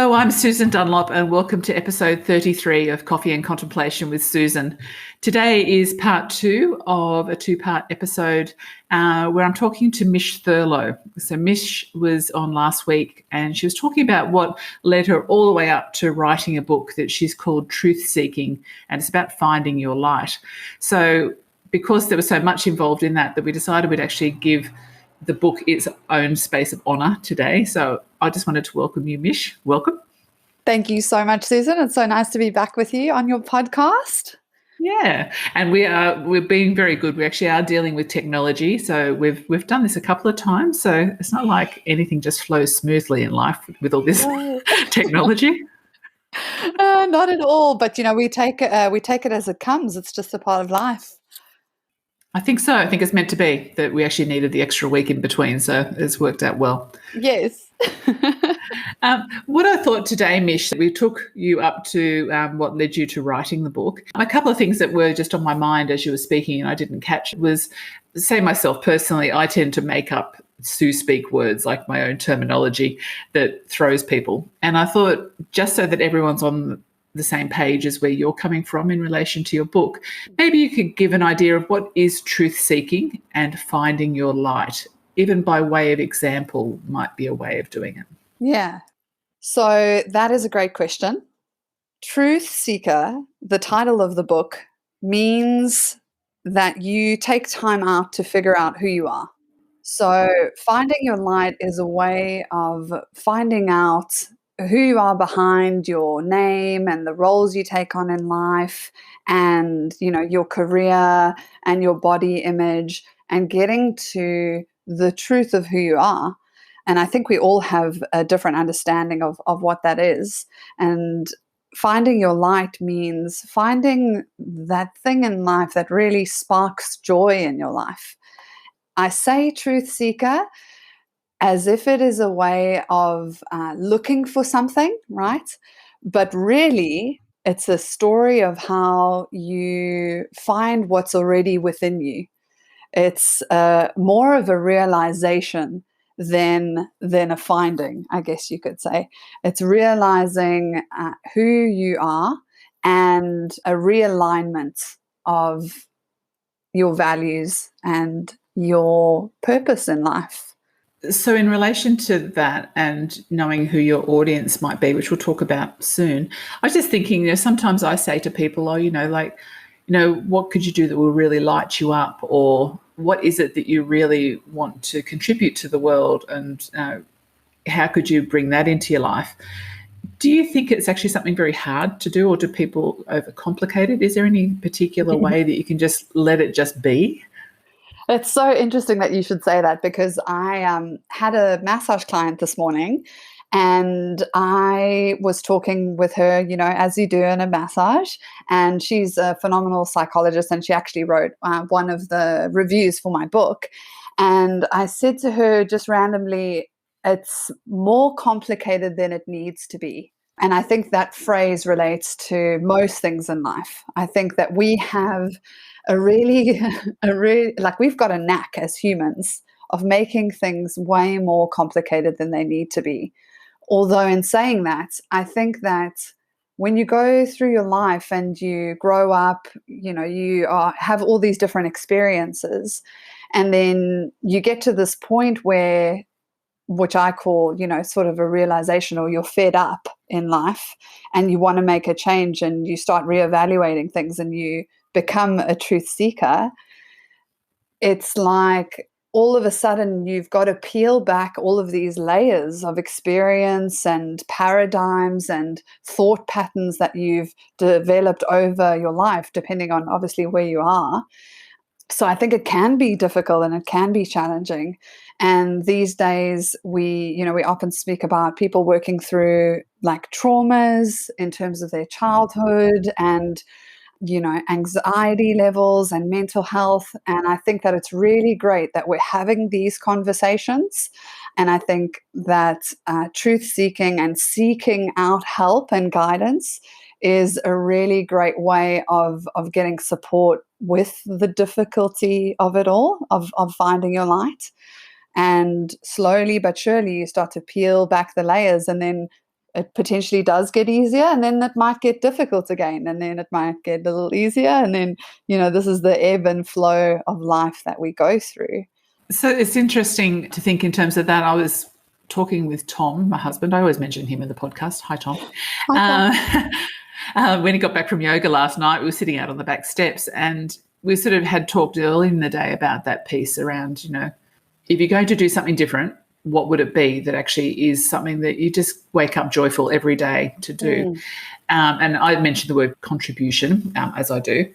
Hello, I'm Susan Dunlop and welcome to episode 33 of Coffee and Contemplation with Susan. Today is part 2 of a 2-part episode where I'm talking to Mish Thurlow. So Mish was on last week and she was talking about what led her all the way up to writing a book that she's called Truth Seeking, and it's about finding your light. So because there was so much involved in that we decided we'd actually give the book its own space of honour today. So I just wanted to welcome you, Mish. Welcome. Thank you so much, Susan. It's so nice to be back with you on your podcast. Yeah, and we're being very good. We actually are dealing with technology, so we've done this a couple of times. So it's not like anything just flows smoothly in life with all this technology. Not at all, but we take it as it comes. It's just a part of life. I think so. I think it's meant to be that we actually needed the extra week in between, so it's worked out well. Yes. What I thought today, Mish, we took you up to what led you to writing the book. A couple of things that were just on my mind as you were speaking and I didn't catch was, say myself personally, I tend to make up Sue speak words, like my own terminology that throws people. And I thought, just so that everyone's on the same page as where you're coming from in relation to your book, maybe you could give an idea of what is truth seeking and finding your light, even by way of example might be a way of doing it. Yeah. So that is a great question. Truth seeker, the title of the book, means that you take time out to figure out who you are. So finding your light is a way of finding out who you are behind your name and the roles you take on in life and, your career and your body image, and getting to the truth of who you are. And I think we all have a different understanding of what that is. And finding your light means finding that thing in life that really sparks joy in your life. I say truth seeker as if it is a way of looking for something, right? But really, it's a story of how you find what's already within you. It's more of a realization than a finding, I guess you could say. It's realizing who you are and a realignment of your values and your purpose in life. So in relation to that and knowing who your audience might be, which we'll talk about soon, I was just thinking, sometimes I say to people, what could you do that will really light you up? Or what is it that you really want to contribute to the world? And how could you bring that into your life? Do you think it's actually something very hard to do, or do people overcomplicate it? Is there any particular way that you can just let it just be? It's so interesting that you should say that, because I had a massage client this morning and I was talking with her, as you do in a massage, and she's a phenomenal psychologist and she actually wrote one of the reviews for my book. And I said to her just randomly, it's more complicated than it needs to be. And I think that phrase relates to most things in life. I think that we have we've got a knack as humans of making things way more complicated than they need to be. Although in saying that, I think that when you go through your life and you grow up, have all these different experiences, and then you get to this point where, which I call, sort of a realization, or you're fed up in life and you want to make a change and you start reevaluating things and you become a truth seeker. It's like all of a sudden you've got to peel back all of these layers of experience and paradigms and thought patterns that you've developed over your life, depending on obviously where you are. So I think it can be difficult and it can be challenging. And these days we often speak about people working through like traumas in terms of their childhood and, anxiety levels and mental health. And I think that it's really great that we're having these conversations. And I think that truth seeking and seeking out help and guidance is a really great way of getting support with the difficulty of it all, of finding your light. And slowly but surely you start to peel back the layers, and then it potentially does get easier, and then it might get difficult again, and then it might get a little easier, and then, this is the ebb and flow of life that we go through. So it's interesting to think in terms of that. I was talking with Tom, my husband. I always mention him in the podcast. Hi, Tom. Hi, Tom. When he got back from yoga last night, we were sitting out on the back steps, and we sort of had talked early in the day about that piece around, if you're going to do something different, what would it be that actually is something that you just wake up joyful every day to do? And I mentioned the word contribution, as I do.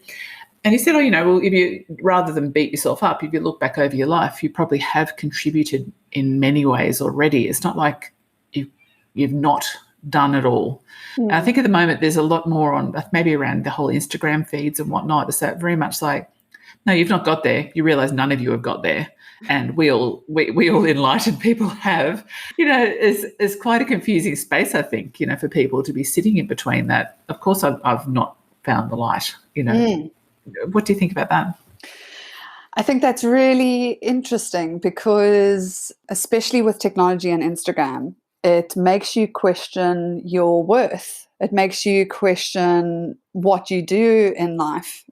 And he said, well, if you, rather than beat yourself up, if you look back over your life, you probably have contributed in many ways already. It's not like you've not done it all. I think at the moment there's a lot more on maybe around the whole Instagram feeds and whatnot. It's that very much like, no, you've not got there. You realise none of you have got there. And we all enlightened people have, is quite a confusing space, I think, for people to be sitting in between that. Of course, I've not found the light, What do you think about that? I think that's really interesting because, especially with technology and Instagram, it makes you question your worth. It makes you question what you do in life.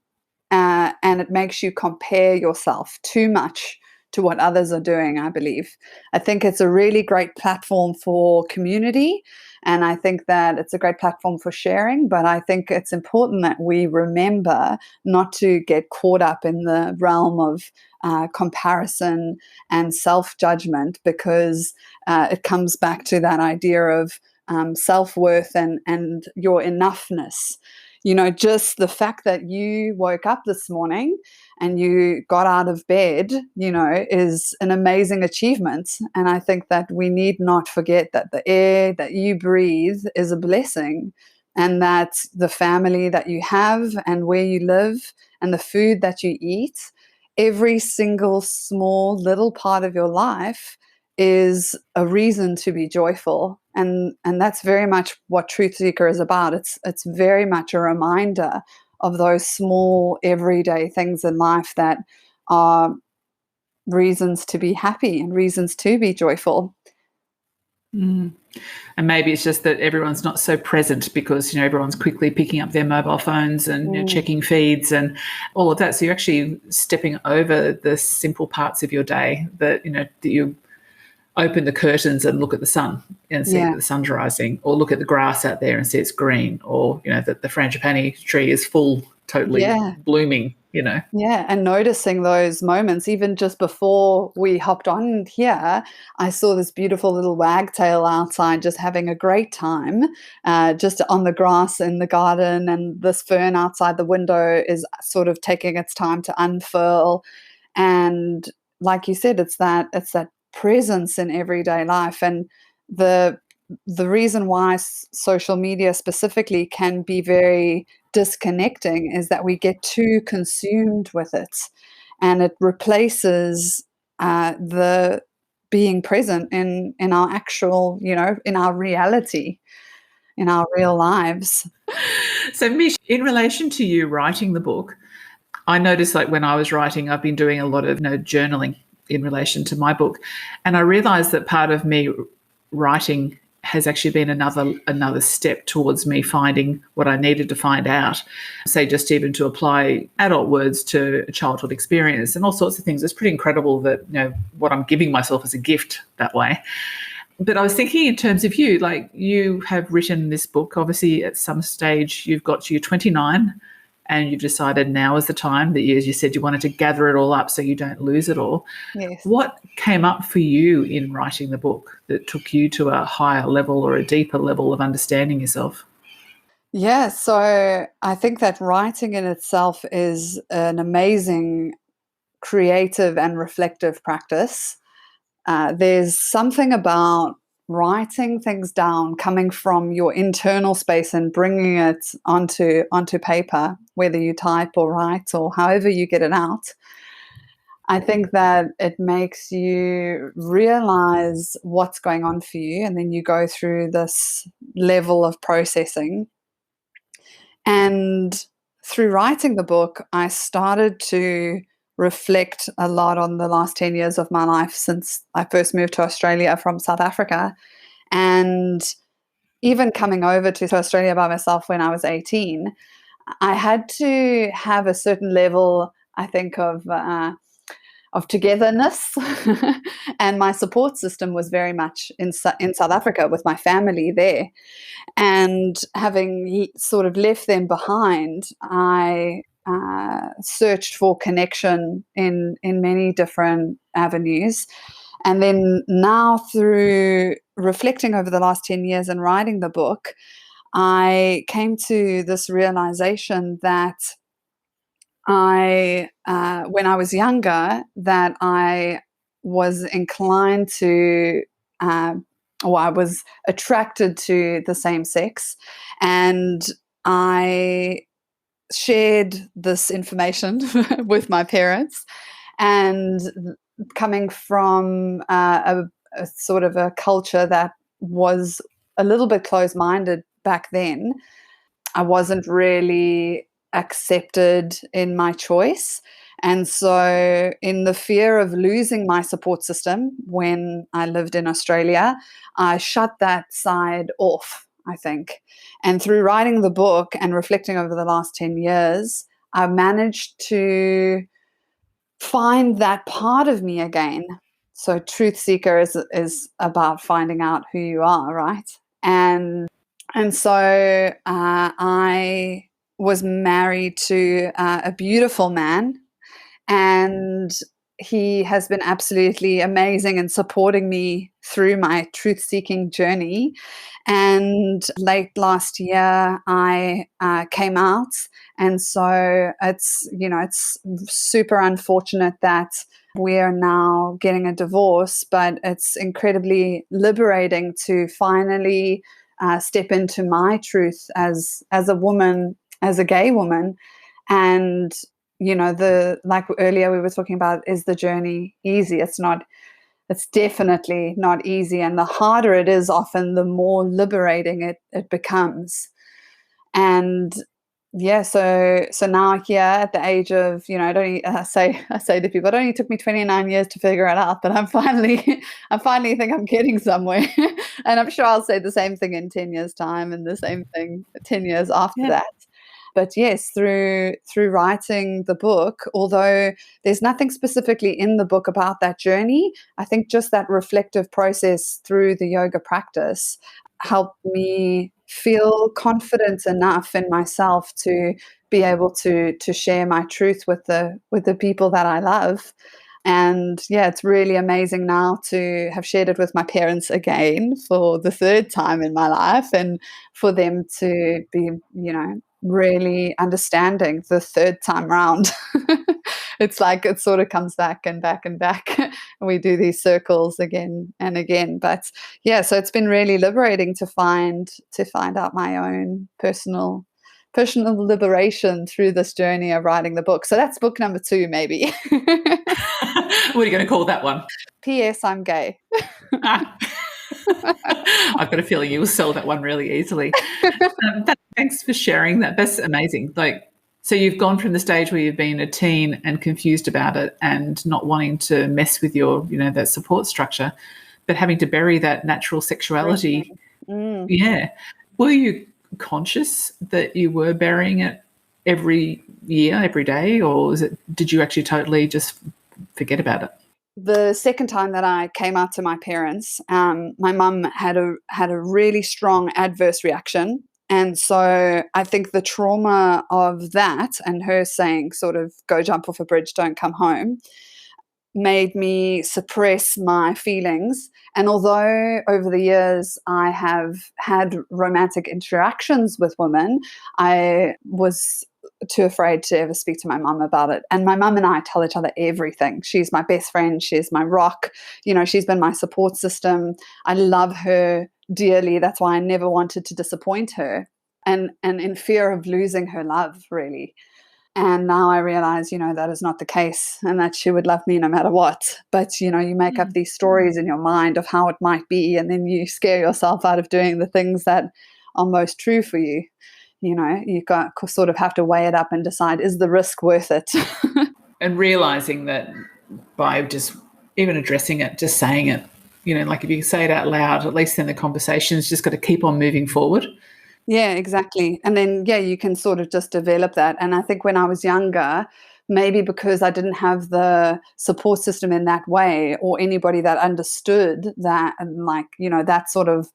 And it makes you compare yourself too much to what others are doing, I believe. I think it's a really great platform for community, and I think that it's a great platform for sharing, but I think it's important that we remember not to get caught up in the realm of comparison and self-judgment, because it comes back to that idea of self-worth and your enoughness. Just the fact that you woke up this morning and you got out of bed, is an amazing achievement. And I think that we need not forget that the air that you breathe is a blessing, and that the family that you have and where you live and the food that you eat, every single small little part of your life is a reason to be joyful. And that's very much what Truth Seeker is about. It's very much a reminder of those small everyday things in life that are reasons to be happy and reasons to be joyful. And maybe it's just that everyone's not so present because, everyone's quickly picking up their mobile phones and checking feeds and all of that. So you're actually stepping over the simple parts of your day that, that you open the curtains and look at the sun and see that the sun's rising, or look at the grass out there and see it's green, or, that the frangipani tree is full, totally blooming, Yeah, and noticing those moments. Even just before we hopped on here, I saw this beautiful little wagtail outside just having a great time, just on the grass in the garden, and this fern outside the window is sort of taking its time to unfurl. And like you said, it's that presence in everyday life. And the reason why social media specifically can be very disconnecting is that we get too consumed with it, and it replaces the being present in our actual, in our reality, in our real lives. So Mish, in relation to you writing the book, I noticed, like, when I was writing, I've been doing a lot of journaling in relation to my book, and I realised that part of me writing has actually been another step towards me finding what I needed to find out, say just even to apply adult words to a childhood experience and all sorts of things. It's pretty incredible that, what I'm giving myself as a gift that way. But I was thinking in terms of you, like, you have written this book, obviously at some stage you've got to your 29 and you've decided now is the time that, as you said, you wanted to gather it all up so you don't lose it all. Yes. What came up for you in writing the book that took you to a higher level or a deeper level of understanding yourself? Yeah, so I think that writing in itself is an amazing creative and reflective practice. There's something about writing things down, coming from your internal space and bringing it onto paper, whether you type or write or however you get it out. I think that it makes you realize what's going on for you, and then you go through this level of processing. And through writing the book, I started to reflect a lot on the last 10 years of my life since I first moved to Australia from South Africa. And even coming over to Australia by myself when I was 18, I had to have a certain level, I think, of togetherness, and my support system was very much in South Africa with my family there. And having sort of left them behind, I searched for connection in many different avenues. And then now, through reflecting over the last 10 years and writing the book, I came to this realization that when I was younger, that I was inclined to, or I was attracted to the same sex, and I shared this information with my parents. And coming from a sort of a culture that was a little bit closed-minded back then, I wasn't really accepted in my choice. And so, in the fear of losing my support system when I lived in Australia, I shut that side off, I think. And through writing the book and reflecting over the last 10 years, I managed to find that part of me again. So, Truth Seeker is about finding out who you are, right? And so I was married to a beautiful man, and he has been absolutely amazing in supporting me through my truth-seeking journey. And late last year, I came out, and so it's super unfortunate that we're now getting a divorce, but it's incredibly liberating to finally step into my truth as a woman, as a gay woman. And like earlier we were talking about, is the journey easy? It's not. It's definitely not easy, and the harder it is, often the more liberating it becomes. And yeah, so now here at the age of, I say to people, it only took me 29 years to figure it out, but I finally think I'm getting somewhere. And I'm sure I'll say the same thing in 10 years time, and the same thing 10 years after that. But yes, through writing the book, although there's nothing specifically in the book about that journey, I think just that reflective process through the yoga practice helped me feel confident enough in myself to be able to share my truth with the people that I love. And yeah, it's really amazing now to have shared it with my parents again for the third time in my life, and for them to be, really understanding the third time round. It's like it sort of comes back and back and back. And we do these circles again and again. But yeah, so it's been really liberating to find out my own personal liberation through this journey of writing the book. So that's book number 2, maybe. What are you going to call that one? P.S. I'm gay. I've got a feeling you will sell that one really easily. Thanks for sharing that. That's amazing. So you've gone from the stage where you've been a teen and confused about it and not wanting to mess with your, that support structure, but having to bury that natural sexuality. Yeah. Were you conscious that you were burying it every year, every day, or did you actually totally just forget about it? The second time that I came out to my parents, my mum had a really strong adverse reaction. And so I think the trauma of that, and her saying sort of, go jump off a bridge, don't come home, made me suppress my feelings. And although over the years I have had romantic interactions with women, I was too afraid to ever speak to my mum about it. And my mum and I tell each other everything. She's my best friend. She's my rock. She's been my support system. I love her dearly. That's why I never wanted to disappoint her. And in fear of losing her love, really. And now I realize, that is not the case, and that she would love me no matter what. But, you make up these stories in your mind of how it might be, and then you scare yourself out of doing the things that are most true for you. You got sort of have to weigh it up and decide, is the risk worth it? And realizing that by just even addressing it, just saying it, like if you say it out loud, at least then the conversation's just got to keep on moving forward. Yeah, exactly. And then, you can sort of just develop that. And I think when I was younger, maybe because I didn't have the support system in that way, or anybody that understood that, and that sort of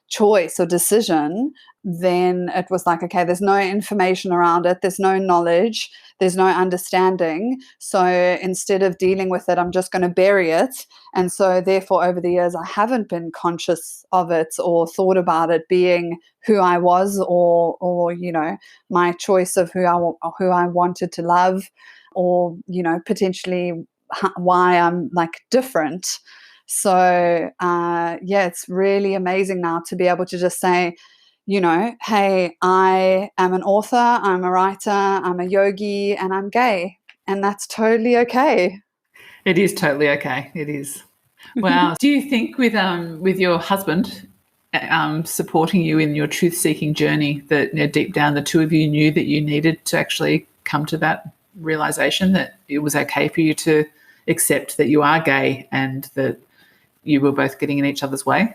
choice or decision, then it was like, okay, there's no information around it, there's no knowledge, there's no understanding. So instead of dealing with it, I'm just going to bury it. And so therefore, over the years, I haven't been conscious of it or thought about it being who I was, or my choice of who I wanted to love, or potentially why I'm like different. So it's really amazing now to be able to just say, hey, I am an author, I'm a writer, I'm a yogi, and I'm gay, and that's totally okay. It is totally okay. It is. Wow. Do you think with your husband supporting you in your truth-seeking journey that deep down the two of you knew that you needed to actually come to that realization that it was okay for you to accept that you are gay and that you were both getting in each other's way?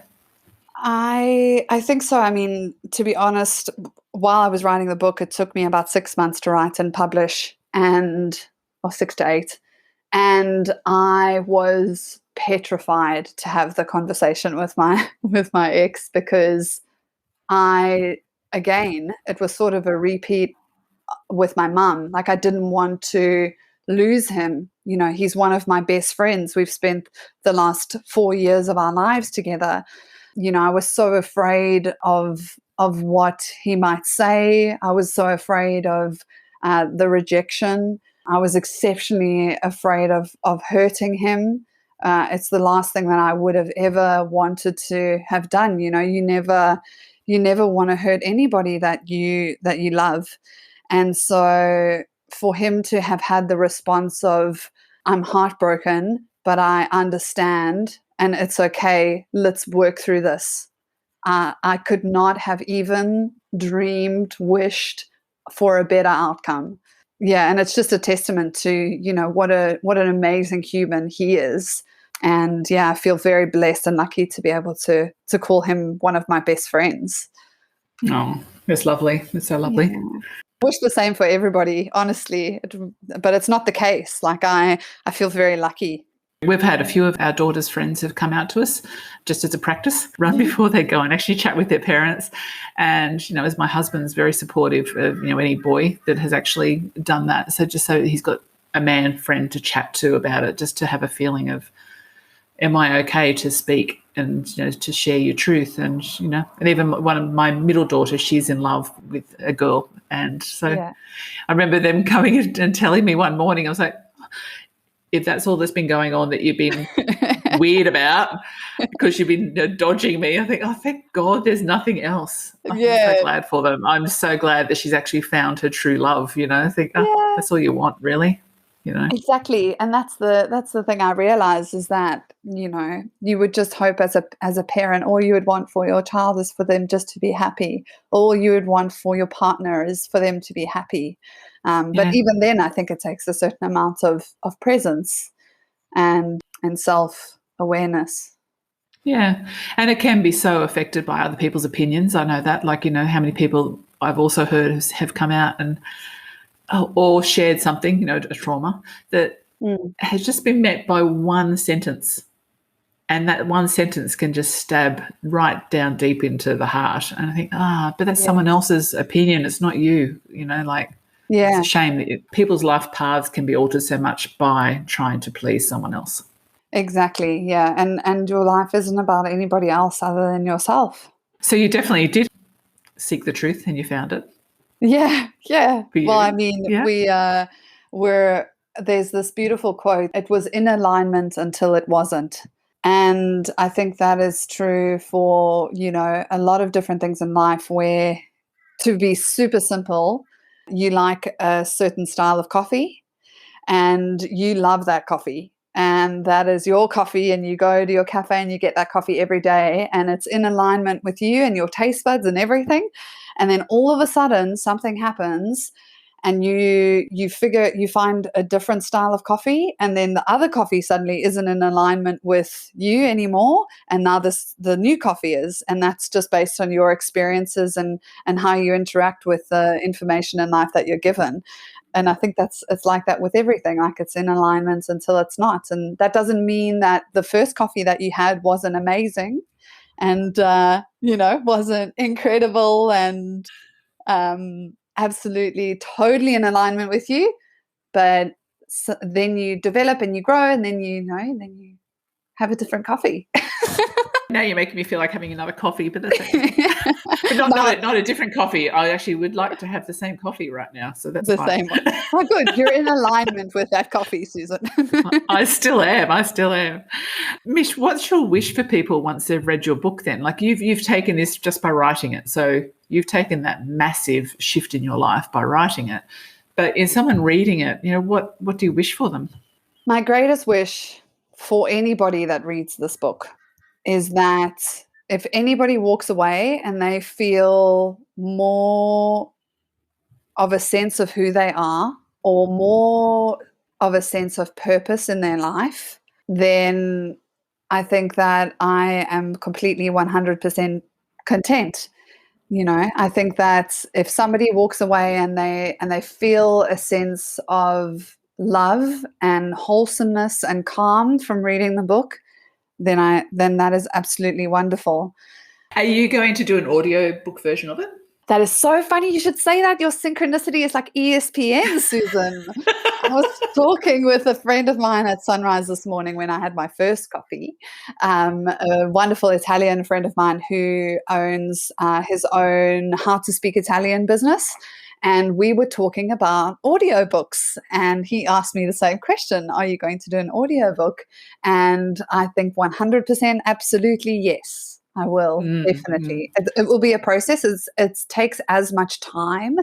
I think so. I mean, to be honest, while I was writing the book, it took me about 6 months to write and publish, or 6 to 8. And I was petrified to have the conversation with my ex, because it was sort of a repeat with my mum. Like, I didn't want to lose him. He's one of my best friends. We've spent the last 4 years of our lives together. I was so afraid of what he might say. I was so afraid of the rejection. I was exceptionally afraid of hurting him. It's the last thing that I would have ever wanted to have done. You never want to hurt anybody that you love. And so for him to have had the response of, I'm heartbroken, but I understand, and it's okay, let's work through this. I could not have even dreamed, wished for a better outcome. Yeah, and it's just a testament to, what an amazing human he is. And yeah, I feel very blessed and lucky to be able to call him one of my best friends. Oh, that's lovely. It's so lovely. Yeah. Wish the same for everybody, honestly, but it's not the case. Like, I feel very lucky. We've had a few of our daughter's friends have come out to us just as a practice run before they go and actually chat with their parents. And, as my husband's very supportive of, any boy that has actually done that. So just so he's got a man friend to chat to about it, just to have a feeling of, am I okay to speak and, to share your truth? And, and even one of my middle daughter, she's in love with a girl. And so I remember them coming and telling me one morning, I was like, if that's all that's been going on that you've been weird about because you've been dodging me, I think, oh, thank God there's nothing else. I'm so glad for them. I'm so glad that she's actually found her true love, I think that's all you want, really. Exactly. And that's the thing I realized, is that, you would just hope as a parent, all you would want for your child is for them just to be happy. All you would want for your partner is for them to be happy. But even then, I think it takes a certain amount of presence and self-awareness. Yeah. And it can be so affected by other people's opinions. I know that, like, how many people I've also heard have come out and or shared something, a trauma that has just been met by one sentence. And that one sentence can just stab right down deep into the heart. And I think, but that's someone else's opinion. It's not you, it's a shame that people's life paths can be altered so much by trying to please someone else. Exactly, yeah. And your life isn't about anybody else other than yourself. So you definitely did seek the truth and you found it. Yeah. Well, I mean, there's this beautiful quote, it was in alignment until it wasn't. And I think that is true for, a lot of different things in life, where, to be super simple, you like a certain style of coffee and you love that coffee. And that is your coffee, and you go to your cafe and you get that coffee every day, and it's in alignment with you and your taste buds and everything. And then all of a sudden something happens and you find a different style of coffee, and then the other coffee suddenly isn't in alignment with you anymore, and now the new coffee is, and that's just based on your experiences and how you interact with the information in life that you're given. And I think it's like that with everything. Like, it's in alignment until it's not. And that doesn't mean that the first coffee that you had wasn't amazing and, wasn't incredible and absolutely, totally in alignment with you. But then you develop and you grow, and then then you have a different coffee. Now you're making me feel like having another coffee, but that's okay. But not a different coffee. I actually would like to have the same coffee right now, so that's the fine. Same one. Oh, good. You're in alignment with that coffee, Susan. I still am. Mish, what's your wish for people once they've read your book then? Like, you've taken this just by writing it, so you've taken that massive shift in your life by writing it. But in someone reading it, what do you wish for them? My greatest wish for anybody that reads this book is that if anybody walks away and they feel more of a sense of who they are, or more of a sense of purpose in their life, then I think that I am completely 100% content. I think that if somebody walks away and they feel a sense of love and wholesomeness and calm from reading the book, then that is absolutely wonderful. Are you going to do an audio book version of it? That is so funny. You should say that. Your synchronicity is like ESPN, Susan. I was talking with a friend of mine at sunrise this morning when I had my first coffee, a wonderful Italian friend of mine who owns his own How to Speak Italian business. And we were talking about audiobooks, and he asked me the same question: are you going to do an audiobook? And I think 100% absolutely yes. I will, definitely. It will be a process. It takes as much time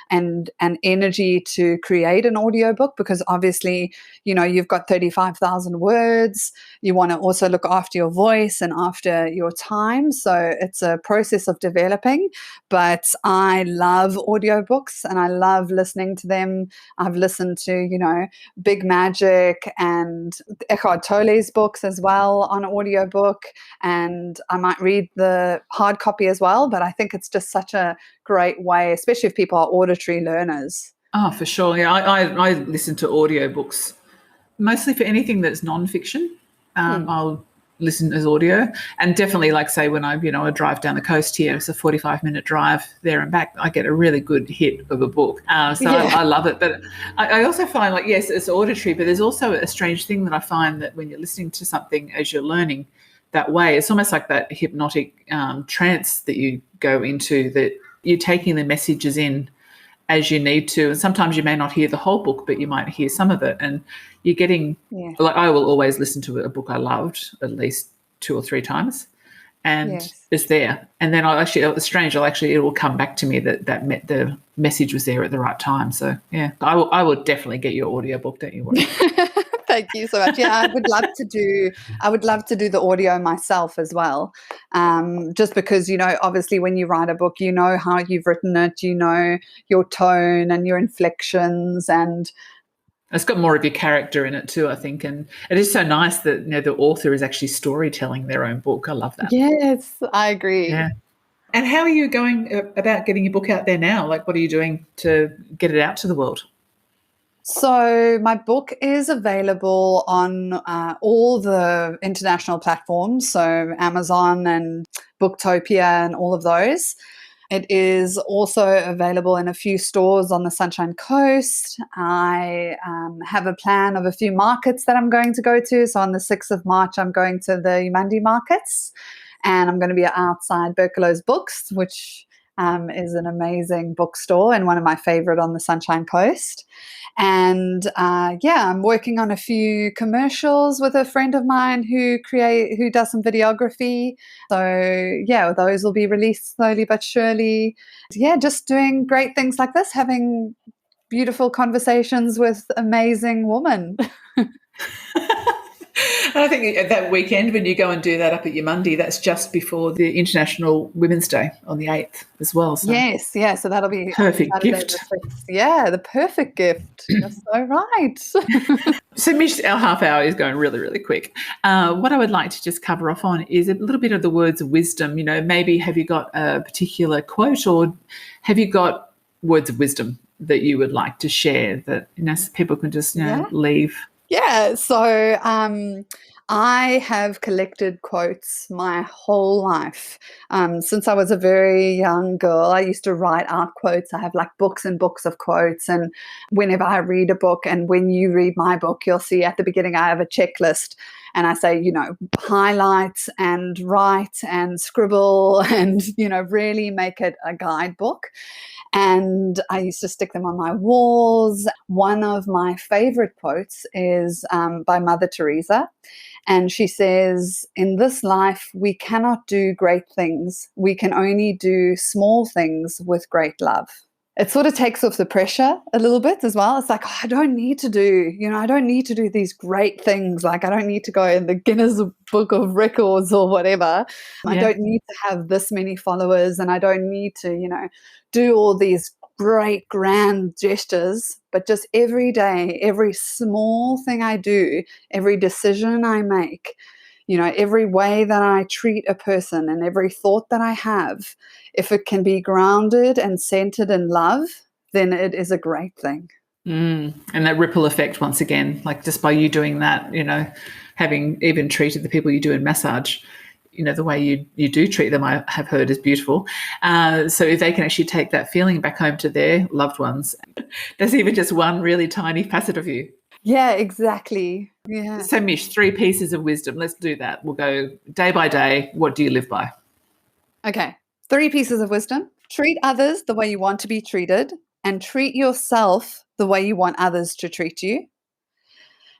and energy to create an audiobook, because obviously, you've got 35,000 words. You want to also look after your voice and after your time. So it's a process of developing. But I love audiobooks and I love listening to them. I've listened to, Big Magic and Eckhart Tolle's books as well on audiobook. And I might read the hard copy as well, but I think it's just such a great way, especially if people are auditory learners. Oh, for sure. Yeah, I listen to audiobooks mostly for anything that's non-fiction. I'll listen as audio, and definitely, like, say, when I drive down the coast here, it's a 45-minute drive there and back, I get a really good hit of a book. I love it. But I also find, like, yes, it's auditory, but there's also a strange thing that I find, that when you're listening to something as you're learning that way, it's almost like that hypnotic trance that you go into, that you're taking the messages in as you need to. And sometimes you may not hear the whole book, but you might hear some of it. And you're getting, like, I will always listen to a book I loved at least 2 or 3 times, and it's there. And then it's strange, it will come back to me that the message was there at the right time. So, yeah, I will definitely get your audiobook, don't you worry. Thank you so much. Yeah, I would love to do the audio myself as well. Just because, obviously when you write a book, how you've written it, your tone and your inflections, and it's got more of your character in it too, I think. And it is so nice that the author is actually storytelling their own book. I love that. Yes, I agree. Yeah. And how are you going about getting your book out there now? Like, what are you doing to get it out to the world? So my book is available on all the international platforms, so Amazon and Booktopia and all of those. It is also available in a few stores on the Sunshine Coast. I have a plan of a few markets that I'm going to go to. So on the 6th of March, I'm going to the Umandi markets, and I'm going to be outside Berkelow's Books, which is an amazing bookstore and one of my favorite on the Sunshine Coast. And I'm working on a few commercials with a friend of mine who does some videography. So those will be released slowly but surely. Yeah, just doing great things like this, having beautiful conversations with amazing women. I think that weekend when you go and do that up at Yamundi, that's just before the International Women's Day on the 8th as well. So Yes, yeah. So that'll be on perfect Saturday gift. the 6th. Yeah, the perfect gift. You're so right. So, Mish, our half hour is going really, really quick. What I would like to just cover off on is a little bit of the words of wisdom. You know, maybe have you got a particular quote, or have you got words of wisdom that you would like to share that, you know, so people can just, you know, Yeah. leave? Yeah, so I have collected quotes my whole life. Since I was a very young girl, I used to write out quotes. I have like books and books of quotes. And whenever I read a book, and when you read my book, you'll see at the beginning I have a checklist. And I say, you know, highlight and write and scribble and, you know, really make it a guidebook. And I used to stick them on my walls. One of my favorite quotes is by Mother Teresa. And she says, in this life, we cannot do great things. We can only do small things with great love. It sort of takes off the pressure a little bit as well. It's like, oh, I don't need to do these great things. Like, I don't need to go in the Guinness Book of Records or whatever. Yeah. I don't need to have this many followers, and I don't need to, you know, do all these great grand gestures. But just every day, every small thing I do, every decision I make, you know, every way that I treat a person and every thought that I have, if it can be grounded and centered in love, then it is a great thing. And that ripple effect, once again, like just by you doing that, you know, having even treated the people you do in massage, you know, the way you do treat them, I have heard, is beautiful. So if they can actually take that feeling back home to their loved ones, there's even just one really tiny facet of you. Yeah, exactly. Yeah. So, Mish, 3 pieces of wisdom. Let's do that. We'll go day by day. What do you live by? Okay. 3 pieces of wisdom. Treat others the way you want to be treated, and treat yourself the way you want others to treat you.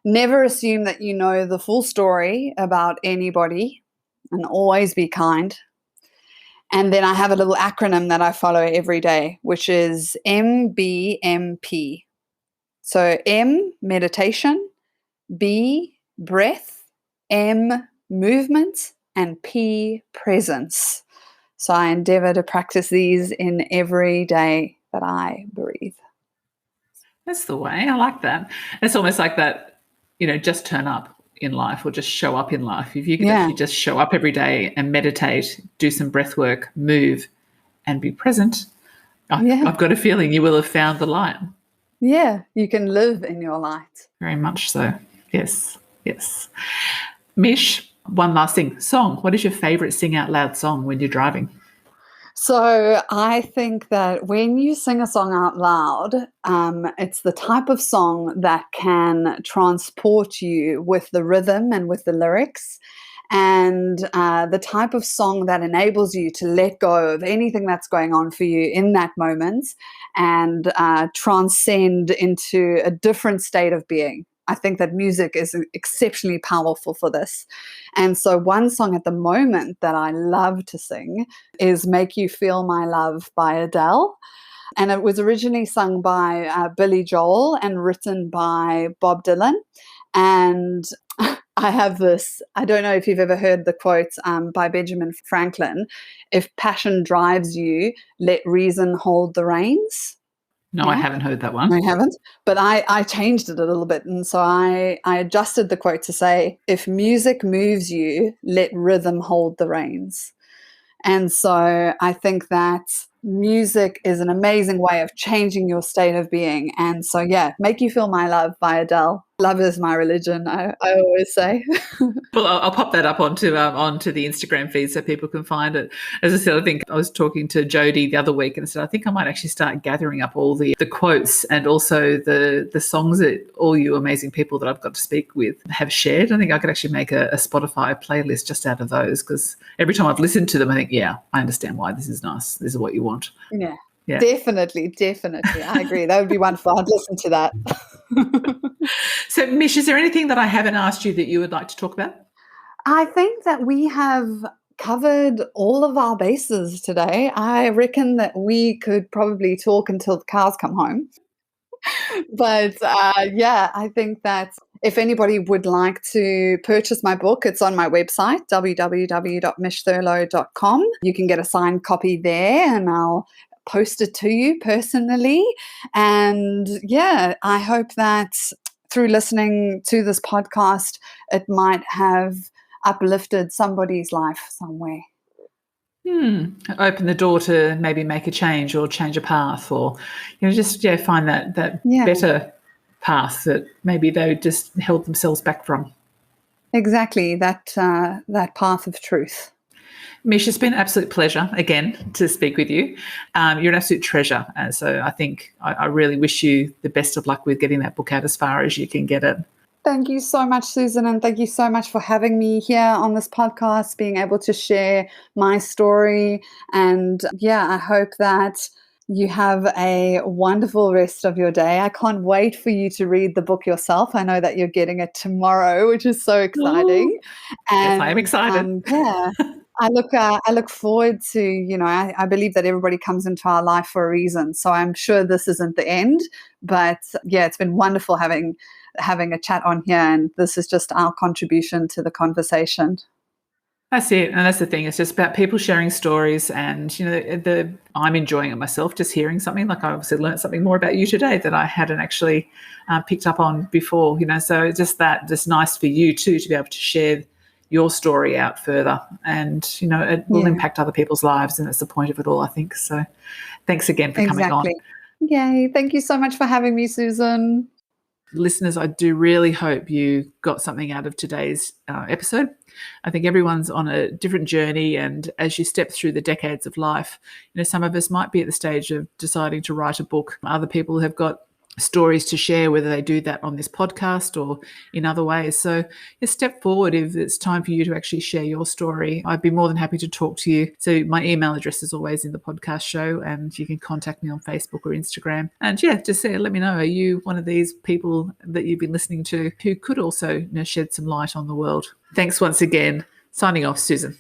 Never assume that you know the full story about anybody, and always be kind. And then I have a little acronym that I follow every day, which is MBMP. So M, meditation, B, breath, M, movement, and P, presence. So I endeavor to practice these in every day that I breathe. That's the way. I like that. It's almost like that, you know, just turn up in life, or just show up in life. If you could actually just show up every day and meditate, do some breath work, move, and be present, I've got a feeling you will have found the light. Yeah, you can live in your light. Very much so. Yes, yes. Mish, one last thing. Song. What is your favourite sing out loud song when you're driving? So I think that when you sing a song out loud, it's the type of song that can transport you with the rhythm and with the lyrics, and the type of song that enables you to let go of anything that's going on for you in that moment and transcend into a different state of being. I think that music is exceptionally powerful for this. And so one song at the moment that I love to sing is Make You Feel My Love by Adele. And it was originally sung by Billy Joel and written by Bob Dylan. And I have this, I don't know if you've ever heard the quote by Benjamin Franklin, if passion drives you, let reason hold the reins. No, I haven't heard that one. I haven't, but I changed it a little bit. And so I adjusted the quote to say, if music moves you, let rhythm hold the reins. And so I think that music is an amazing way of changing your state of being. And so, yeah, Make You Feel My Love by Adele. Love is my religion, I always say. Well, I'll pop that up onto the Instagram feed so people can find it. As I said, I think I was talking to Jodie the other week and I said, I think I might actually start gathering up all the quotes and also the songs that all you amazing people that I've got to speak with have shared. I think I could actually make a Spotify playlist just out of those, because every time I've listened to them, I think, yeah, I understand why this is nice. This is what you want. Yeah. Yeah. Definitely. I agree. That would be wonderful. I'd listen to that. So, Mish, is there anything that I haven't asked you that you would like to talk about? I think that we have covered all of our bases today. I reckon that we could probably talk until the cows come home. But yeah, I think that if anybody would like to purchase my book, it's on my website, www.mishthurlow.com. You can get a signed copy there, and I'll post it to you personally. And yeah, I hope that through listening to this podcast, it might have uplifted somebody's life somewhere. Open the door to maybe make a change or change a path, or just find that better path that maybe they just held themselves back from. Exactly, that path of truth. Mish, it's been an absolute pleasure again to speak with you. You're an absolute treasure, and so I think I really wish you the best of luck with getting that book out as far as you can get it. Thank you so much, Susan, and thank you so much for having me here on this podcast, being able to share my story. And yeah, I hope that you have a wonderful rest of your day. I can't wait for you to read the book yourself. I know that you're getting it tomorrow, which is so exciting. Ooh. Yes, I am excited. Yeah. I look forward to, I believe that everybody comes into our life for a reason. So I'm sure this isn't the end, but yeah, it's been wonderful having a chat on here, and this is just our contribution to the conversation. That's it, and that's the thing. It's just about people sharing stories, and I'm enjoying it myself, just hearing something. Like I obviously learned something more about you today that I hadn't actually picked up on before. So it's just nice for you too to be able to share your story out further, and it will impact other people's lives, and that's the point of it all, I think. So thanks again for coming on. Yay, thank you so much for having me, Susan. Listeners, I do really hope you got something out of today's episode. I think everyone's on a different journey, and as you step through the decades of life, some of us might be at the stage of deciding to write a book. Other people have got stories to share, whether they do that on this podcast or in other ways. So just step forward if it's time for you to actually share your story. I'd be more than happy to talk to you. So my email address is always in the podcast show, and you can contact me on Facebook or Instagram. And just let me know, are you one of these people that you've been listening to who could also shed some light on the world? Thanks once again. Signing off, Susan.